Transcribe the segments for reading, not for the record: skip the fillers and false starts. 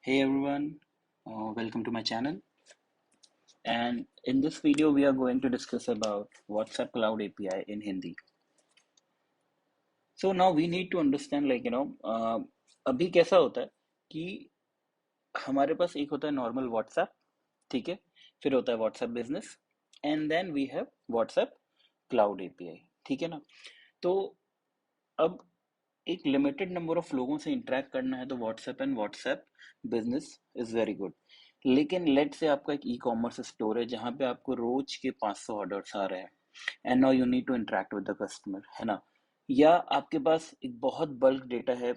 Hey everyone, welcome to my channel. And in this video, we are going to discuss about WhatsApp Cloud API in Hindi. So now we need to understand, अभी कैसा होता है कि हमारे पास एक होता है नॉर्मल WhatsApp, ठीक है, फिर होता है WhatsApp business, and then we have WhatsApp Cloud API, ठीक है ना। तो अब एक लिमिटेड नंबर ऑफ लोगों से इंटरेक्ट करना है तो WhatsApp and WhatsApp business is very good. लेकिन लेट से आपका एक ई कॉमर्स स्टोर है जहां पे आपको रोज के 500 ऑर्डर्स आ रहे हैं and now you need to interact with the customer, है ना। या आपके पास एक बहुत बल्क डेटा है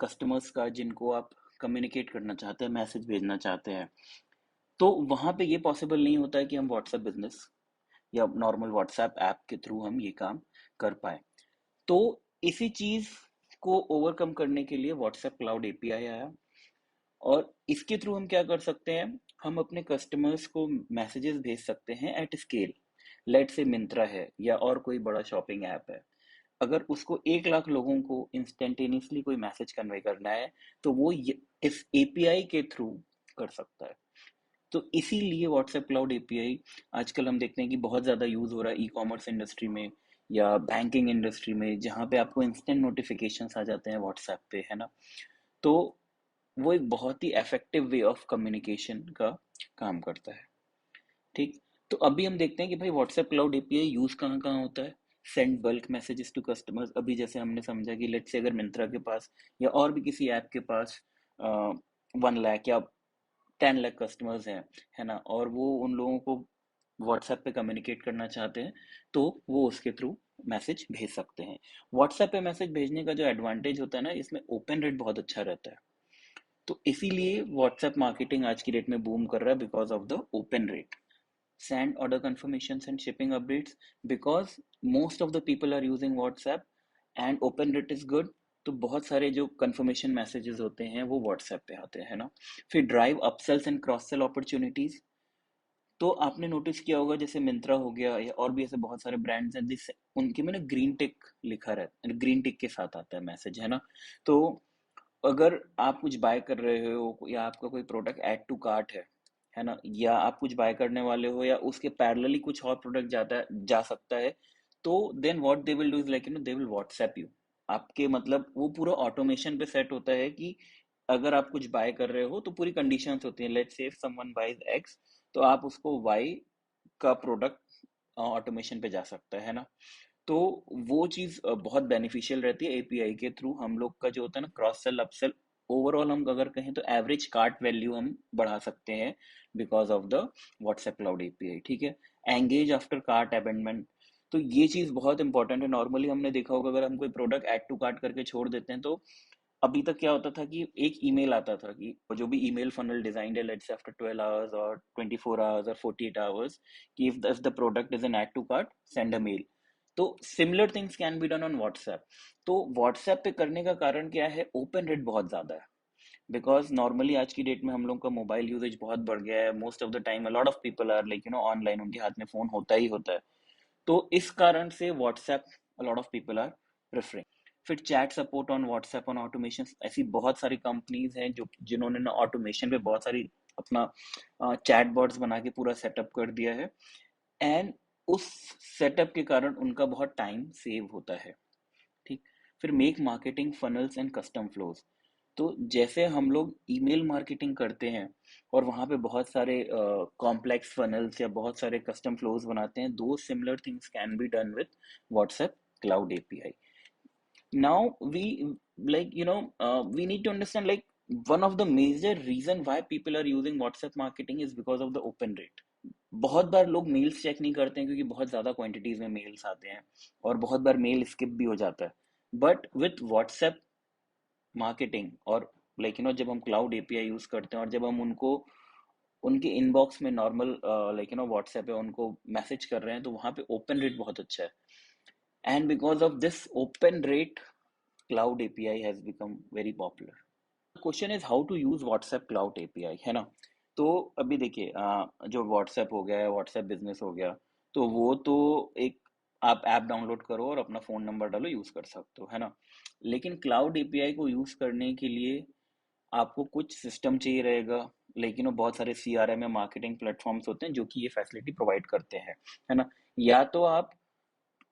कस्टमर्स का जिनको आप कम्युनिकेट करना चाहते हैं, मैसेज भेजना चाहते हैं, तो वहां पे ये पॉसिबल नहीं होता है कि हम व्हाट्सएप बिजनेस या नॉर्मल व्हाट्सएप ऐप के थ्रू हम ये काम कर पाए। तो इसी चीज को ओवरकम करने के लिए व्हाट्सएप क्लाउड एपीआई आया और इसके थ्रू हम क्या कर सकते हैं, हम अपने कस्टमर्स को मैसेजेस भेज सकते हैं एट स्केल। लेट से मिंत्रा है या और कोई बड़ा शॉपिंग ऐप है, अगर उसको 1 लाख लोगों को इंस्टेंटेनियसली कोई मैसेज कन्वे करना है तो वो इस एपीआई के थ्रू कर सकता है। तो इसीलिए व्हाट्सएप क्लाउड एपीआई आजकल हम देखते हैं कि बहुत ज़्यादा यूज़ हो रहा है ई कॉमर्स इंडस्ट्री में या बैंकिंग इंडस्ट्री में, जहाँ पे आपको इंस्टेंट नोटिफिकेशंस आ जाते हैं व्हाट्सएप पे, है ना। तो वो एक बहुत ही इफेक्टिव वे ऑफ कम्युनिकेशन का काम करता है, ठीक। तो अभी हम देखते हैं कि भाई व्हाट्सएप क्लाउड एपीआई यूज़ कहाँ कहाँ होता है। Send bulk messages to customers, अभी जैसे हमने समझा कि लेट्स से अगर मिंत्रा के पास या और भी किसी ऐप के पास 1 लाख या 10 लाख कस्टमर्स हैं, है ना, और वो उन लोगों को व्हाट्सएप पे कम्युनिकेट करना चाहते हैं तो वो उसके थ्रू मैसेज भेज सकते हैं। व्हाट्सएप पे मैसेज भेजने का जो एडवांटेज होता है ना, इसमें ओपन रेट बहुत अच्छा रहता है। तो इसीलिए व्हाट्सएप मार्केटिंग आज की डेट में बूम कर रहा है because of the open rate. Send order confirmations and shipping updates because most of the people are using WhatsApp and open rate is good। तो बहुत सारे जो कंफर्मेशन मैसेजेस होते हैं वो व्हाट्सएप पे आते हैं ना। फिर drive upsells and cross sell opportunities. तो आपने नोटिस किया होगा जैसे मिंत्रा हो गया या और भी ऐसे बहुत सारे ब्रांड्स हैं जिससे उनके में ना ग्रीन टिक लिखा रहता है, ग्रीन टिक के साथ आता है मैसेज, है ना। तो अगर आप कुछ बाय कर रहे हो या आपका कोई प्रोडक्ट ऐड टू कार्ट है ना, या आप कुछ बाय करने वाले हो या उसके पैरेलली कुछ और प्रोडक्ट जाता है जा सकता है, तो then what they will do is like they will WhatsApp you. आपके मतलब वो पूरा ऑटोमेशन पे सेट होता है कि अगर आप कुछ बाय कर रहे हो तो पूरी कंडीशंस होती हैं। Let's say if someone buys x, तो आप उसको वाई का प्रोडक्ट ऑटोमेशन पे जा सकता है ना। तो वो चीज बहुत बेनिफिशियल रहती है एपीआई के थ्रू। हम लोग का जो होता है ना क्रॉस सेल अपसेल, ओवरऑल हम अगर कहें तो एवरेज कार्ट वैल्यू हम बढ़ा सकते हैं because of the WhatsApp cloud API, ठीक है। एंगेज आफ्टर कार्ट अबेंडमेंट, तो ये चीज बहुत इंपॉर्टेंट है। नॉर्मली हमने देखा होगा अगर हम कोई प्रोडक्ट ऐड टू कार्ट करके छोड़ देते हैं तो अभी तक क्या होता था कि एक ईमेल आता था कि जो भी ईमेल फनल डिजाइंड है, लेट्स से आफ्टर 12 आवर्स और 24 आवर्स और 48 आवर्स, कि if the product is an add to cart send a mail. तो similar things can be done on WhatsApp. तो व्हाट्सएप पे करने का कारण क्या है, ओपन रेट बहुत ज्यादा है। बिकॉज नॉर्मली आज की डेट में हम लोग का मोबाइल यूजेज बहुत बढ़ गया है। Most of the time a lot of people are like online, उनके हाथ में फोन होता ही होता है। तो इस कारण से WhatsApp a lot of people are preferring. फिर chat support on WhatsApp on automation, ऐसी बहुत सारी कंपनीज हैं जो जिन्होंने ना ऑटोमेशन पे बहुत सारी अपना चैट बॉट्स बना के पूरा सेटअप कर दिया है। एंड उस सेटअप के कारण उनका बहुत टाइम सेव होता है, ठीक। फिर make marketing funnels and custom flows. तो जैसे हम लोग ईमेल मार्केटिंग करते हैं और वहां पे बहुत सारे कॉम्प्लेक्स फनल्स या बहुत सारे कस्टम फ्लोज बनाते हैं, दो similar things can be done with WhatsApp cloud API. Now we need to understand, like, one of the major reason why people are using WhatsApp marketing is because of the open rate। बहुत बार लोग mails check नहीं करते हैं क्योंकि बहुत ज्यादा quantities में mails आते हैं और बहुत बार मेल स्किप भी हो जाता है। बट विथ व्हाट्सएप मार्केटिंग और जब हम क्लाउड एपीआई यूज करते हैं और जब हम उनको उनके इनबॉक्स में नॉर्मल व्हाट्सएप पे उनको मैसेज कर रहे हैं, तो वहां पे ओपन रेट बहुत अच्छा है। And because of this open rate cloud API has become very popular. Question is how to use WhatsApp cloud API, है ना। तो अभी देखिए जो व्हाट्सएप हो गया, व्हाट्सएप बिजनेस हो गया, तो वो तो एक आप ऐप डाउनलोड करो और अपना फोन नंबर डालो, यूज कर सकते हो, है ना। लेकिन क्लाउड एपीआई को यूज करने के लिए आपको कुछ सिस्टम चाहिए रहेगा, लेकिन वो बहुत सारे CRM या मार्केटिंग प्लेटफॉर्म्स होते हैं जो कि ये फैसिलिटी प्रोवाइड करते हैं, है ना। या तो आप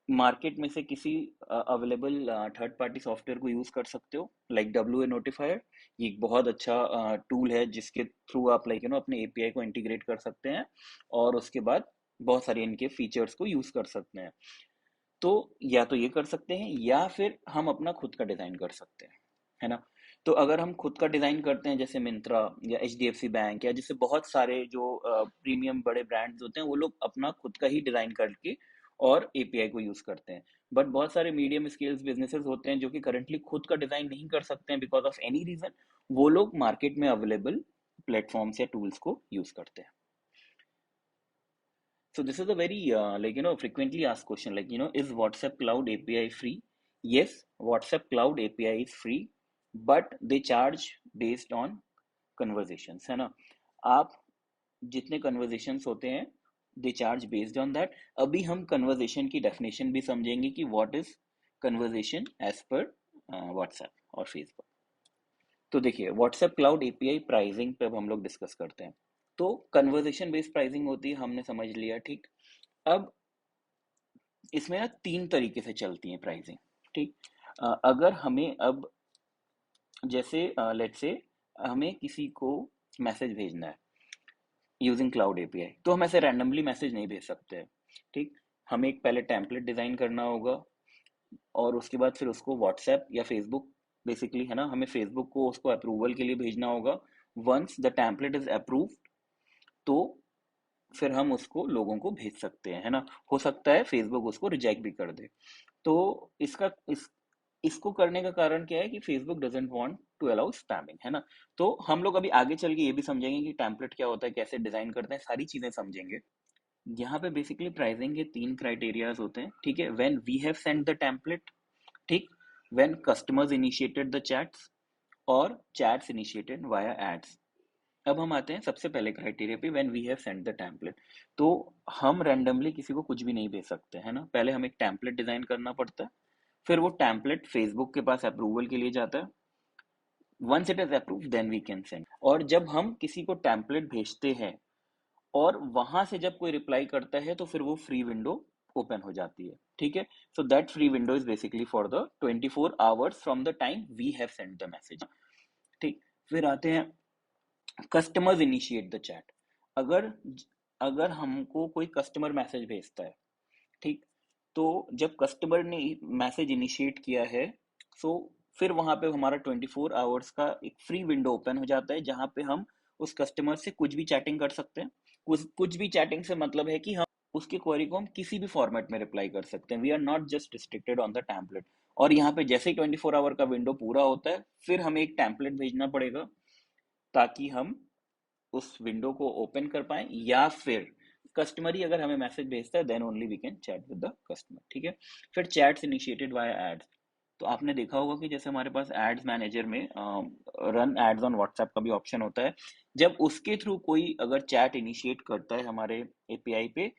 मार्केट में से किसी अवेलेबल थर्ड पार्टी सॉफ्टवेयर को यूज कर सकते हो, लाइक WA नोटिफायर। ये एक बहुत अच्छा टूल है जिसके थ्रू आप अपने API को इंटीग्रेट कर सकते हैं, और उसके बाद बहुत सारे इनके फीचर्स को यूज कर सकते हैं। तो या तो ये कर सकते हैं, या फिर हम अपना खुद का डिजाइन कर सकते हैं, है ना। तो अगर हम खुद का डिजाइन करते हैं, जैसे मिंत्रा या HDFC बैंक, या जैसे बहुत सारे जो प्रीमियम बड़े ब्रांड्स होते हैं, वो लोग अपना खुद का ही डिजाइन करके और API को यूज करते हैं। बट बहुत सारे मीडियम स्केल्स बिजनेसेस होते हैं जो कि करंटली खुद का डिजाइन नहीं कर सकते हैं बिकॉज ऑफ एनी रीजन, वो लोग मार्केट में अवेलेबल प्लेटफॉर्म्स या टूल्स को यूज करते हैं। So this is a very frequently asked question, like, is WhatsApp Cloud API free? Yes, WhatsApp Cloud API is free, but they charge based on conversations, है ना। आप जितने conversations होते हैं, they charge based on that। अभी हम conversation की definition भी समझेंगे कि what is conversation as per WhatsApp और Facebook। तो देखिए, WhatsApp Cloud API प्राइसिंग पे अब हम लोग डिस्कस करते हैं। तो कन्वर्जेशन बेस्ड प्राइसिंग होती है, हमने समझ लिया, ठीक। अब इसमें ना 3 तरीके से चलती है प्राइसिंग, ठीक। अगर हमें अब जैसे लेट्स से हमें किसी को मैसेज भेजना है यूजिंग क्लाउड API, तो हम ऐसे रैंडमली मैसेज नहीं भेज सकते हैं, ठीक। हमें एक पहले टेम्पलेट डिजाइन करना होगा, और उसके बाद फिर उसको व्हाट्सएप या फेसबुक, बेसिकली, है ना, हमें फेसबुक को उसको अप्रूवल के लिए भेजना होगा। Once the template is approved, तो फिर हम उसको लोगों को भेज सकते हैं, है ना। हो सकता है फेसबुक उसको रिजेक्ट भी कर दे। तो इसको करने का कारण क्या है कि Facebook doesn't want to allow spamming, है ना। तो हम लोग अभी आगे चल के ये भी समझेंगे कि टेम्पलेट क्या होता है, कैसे डिजाइन करते हैं, सारी चीजें समझेंगे। यहाँ पे बेसिकली प्राइसिंग के 3 क्राइटेरियाज होते हैं, ठीक है। When we have sent the template, ठीक, when customers initiated the chats, और चैट्स इनिशिएटेड वाया एड्स। अब हम आते हैं सबसे पहले क्राइटेरिया पे, when we have sent the template. तो हम रैंडमली किसी को कुछ भी नहीं भेज सकते, है ना। पहले हमें एक टेम्पलेट डिजाइन करना पड़ता है, फिर वो टेम्पलेट फेसबुक के पास अप्रूवल के लिए जाता है। Once it is approve, then we can send. और जब हम किसी को टेम्पलेट भेजते हैं और वहां से जब कोई रिप्लाई करता है, तो फिर वो फ्री विंडो ओपन हो जाती है, ठीक है। So that free window is basically for the 24 hours from the time we have sent the message, ठीक। फिर आते हैं कस्टमर्स इनिशिएट द चैट। अगर अगर हमको कोई कस्टमर मैसेज भेजता है, ठीक, तो जब कस्टमर ने मैसेज इनिशिएट किया है, सो फिर वहां पे हमारा 24 आवर्स का एक फ्री विंडो ओपन हो जाता है, जहां पे हम उस कस्टमर से कुछ भी चैटिंग कर सकते हैं। कुछ भी चैटिंग से मतलब है कि हम उसके क्वेरी को हम किसी भी फॉर्मेट में रिप्लाई कर सकते हैं। We are not just restricted on the template. और यहाँ पे जैसे ही 24 आवर का विंडो पूरा होता है, फिर हमें एक टेम्पलेट भेजना पड़ेगा, ताकि हम उस विंडो को ओपन कर पाए, या फिर कस्टमर ही अगर हमें मैसेज भेजता है, then only we can chat with the customer, ठीक है। फिर चैट्स इनिशिएटेड वाया एड्स। तो आपने देखा होगा कि जैसे हमारे पास एड्स मैनेजर में रन एड्स ऑन व्हाट्सएप का भी ऑप्शन होता है। जब उसके थ्रू कोई अगर चैट इनिशिएट करता है हमारे API पे,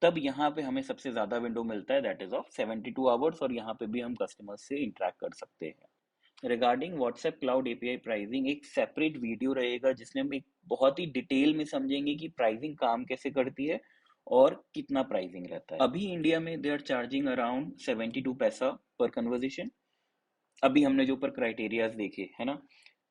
तब यहाँ पे हमें सबसे ज्यादा विंडो मिलता है, दैट इज ऑफ 72 आवर्स, और यहाँ पे भी हम कस्टमर से इंटरेक्ट कर सकते हैं। Regarding WhatsApp cloud API pricing एक सेपरेट वीडियो रहेगा, जिसमें हम एक बहुत ही डिटेल में समझेंगे कि प्राइसिंग काम कैसे करती है और कितना प्राइसिंग रहता है। अभी इंडिया में दे आर चार्जिंग अराउंड 72 पैसा पर कन्वर्जेशन। अभी हमने जो ऊपर क्राइटेरियाज देखे, है ना।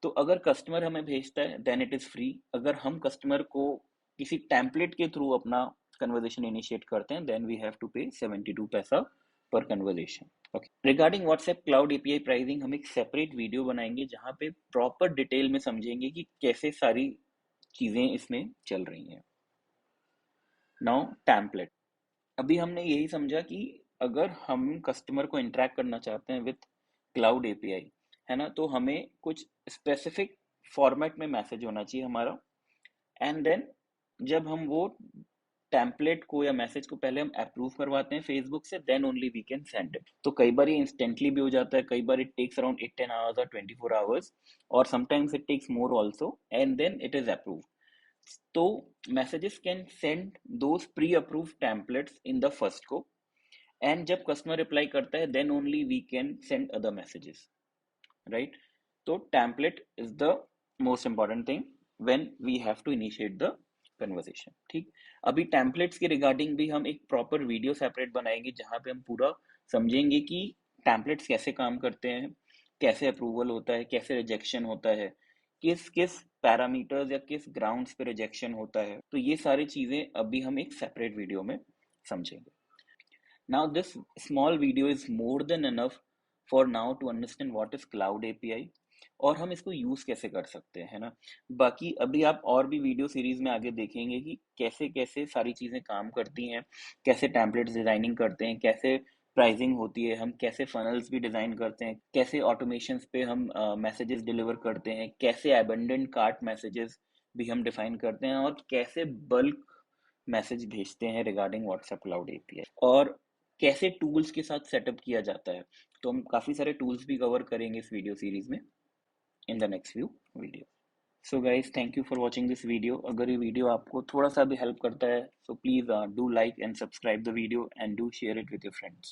तो अगर कस्टमर हमें भेजता है, देन इट इज फ्री। अगर हम कस्टमर को किसी टेम्पलेट के थ्रू अपना कन्वर्जेशन इनिशिएट करते हैं, देन वी हैव टू पे 72 पैसा पर conversation. Okay, regarding WhatsApp cloud API pricing हम एक सेपरेट वीडियो बनाएंगे, जहां पे प्रॉपर डिटेल में समझेंगे कि कैसे सारी चीजें इसमें चल रही हैं। Now template. अभी हमने यही समझा कि अगर हम कस्टमर को इंटरेक्ट करना चाहते हैं विथ क्लाउड API, है ना, तो हमें कुछ स्पेसिफिक फॉर्मेट में मैसेज होना चाहिए हमारा। एंड देन जब हम वो टेम्पलेट को या मैसेज को पहले हम अप्रूव करवाते हैं फेसबुक से, then only we can send it. तो कई बार ये इंस्टेंटली भी हो जाता है, कई बार इट टेक्स अराउंड 8-10 आवर्स और 24 आवर्स, और sometimes it takes more also, and then it is approve. तो messages can send those pre approve templates in the first को, एंड जब कस्टमर रिप्लाई करता है, then only we can send other messages, right. तो template is the most important thing when we have to initiate the conversation. ठीक, अभी templates के regarding भी हम एक प्रॉपर वीडियो सेपरेट बनाएंगे जहाँ पे हम पूरा समझेंगे कि टेम्पलेट्स कैसे काम करते हैं, कैसे अप्रूवल होता है, कैसे रिजेक्शन होता है, किस किस पैरामीटर्स या किस ग्राउंड्स पे रिजेक्शन होता है। तो ये सारी चीज़ें अभी हम एक सेपरेट वीडियो में समझेंगे। Now, this small video is more than enough for now to understand what is Cloud API और हम इसको यूज कैसे कर सकते हैं, है ना। बाकी अभी आप और भी वीडियो सीरीज में आगे देखेंगे कि कैसे कैसे सारी चीजें काम करती हैं, कैसे टेम्पलेट्स डिजाइनिंग करते हैं, कैसे प्राइसिंग होती है, हम कैसे फनल्स भी डिजाइन करते हैं, कैसे ऑटोमेशंस पे हम मैसेजेस डिलीवर करते हैं, कैसे एबंडेंट कार्ट मैसेजेस भी हम डिफाइन करते हैं, और कैसे बल्क मैसेज भेजते हैं रिगार्डिंग व्हाट्सएप क्लाउड एपीआई, और कैसे टूल्स के साथ सेटअप किया जाता है। तो हम काफ़ी सारे टूल्स भी कवर करेंगे इस वीडियो सीरीज में in the next view video. So guys, thank you for watching this video. अगर ये वीडियो आपको थोड़ा सा भी हेल्प करता है, so please do like and subscribe the video and do share it with your friends.